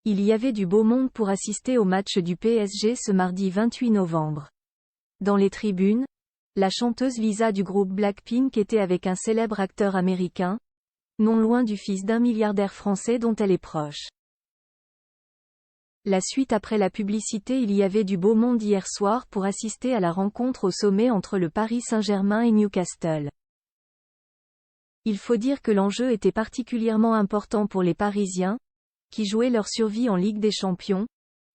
Il y avait du beau monde pour assister au match du PSG ce mardi 28 novembre. Dans les tribunes, la chanteuse Lisa du groupe Blackpink était avec un célèbre acteur américain, non loin du fils d'un milliardaire français dont elle est proche. La suite après la publicité. Il y avait du beau monde hier soir pour assister à la rencontre au sommet entre le Paris Saint-Germain et Newcastle. Il faut dire que l'enjeu était particulièrement important pour les Parisiens, qui jouaient leur survie en Ligue des Champions,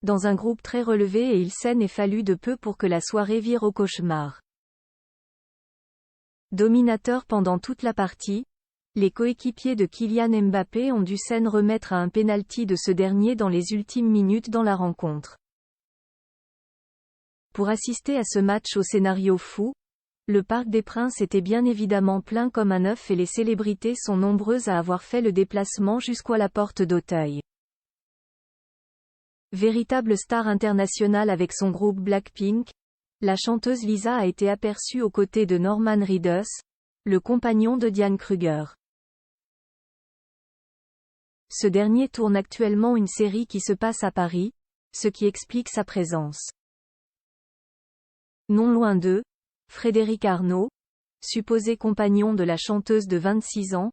dans un groupe très relevé, et il s'en est fallu de peu pour que la soirée vire au cauchemar. Dominateurs pendant toute la partie, les coéquipiers de Kylian Mbappé ont dû s'en remettre à un pénalty de ce dernier dans les ultimes minutes dans la rencontre. Pour assister à ce match au scénario fou, le Parc des Princes était bien évidemment plein comme un œuf et les célébrités sont nombreuses à avoir fait le déplacement jusqu'à la porte d'Auteuil. Véritable star internationale avec son groupe Blackpink, la chanteuse Lisa a été aperçue aux côtés de Norman Reedus, le compagnon de Diane Kruger. Ce dernier tourne actuellement une série qui se passe à Paris, ce qui explique sa présence. Non loin d'eux, Frédéric Arnaud, supposé compagnon de la chanteuse de 26 ans,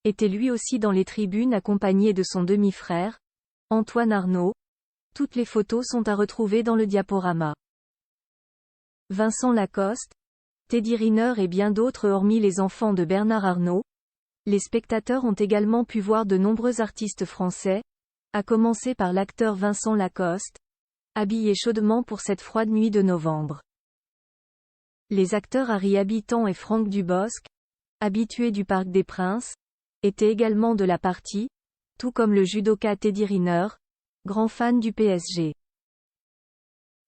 était lui aussi dans les tribunes accompagné de son demi-frère, Antoine Arnaud. Toutes les photos sont à retrouver dans le diaporama. Vincent Lacoste, Teddy Riner et bien d'autres hormis les enfants de Bernard Arnault. Les spectateurs ont également pu voir de nombreux artistes français, à commencer par l'acteur Vincent Lacoste, habillé chaudement pour cette froide nuit de novembre. Les acteurs Harry Habitant et Franck Dubosc, habitués du Parc des Princes, étaient également de la partie, tout comme le judoka Teddy Riner, grand fan du PSG.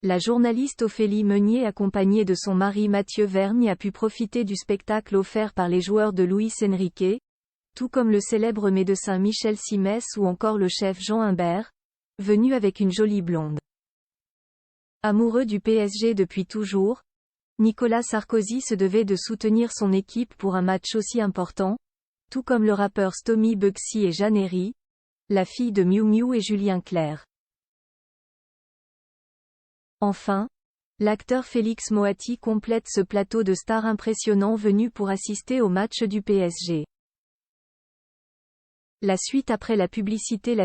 La journaliste Ophélie Meunier accompagnée de son mari Mathieu Vergne a pu profiter du spectacle offert par les joueurs de Luis Enrique, tout comme le célèbre médecin Michel Simès ou encore le chef Jean Imbert, venu avec une jolie blonde. Amoureux du PSG depuis toujours, Nicolas Sarkozy se devait de soutenir son équipe pour un match aussi important, tout comme le rappeur Stomy Bugsy et Jeanne Herry, la fille de Miu Miu et Julien Clerc. Enfin, l'acteur Félix Moati complète ce plateau de stars impressionnants venus pour assister au match du PSG. La suite après la publicité.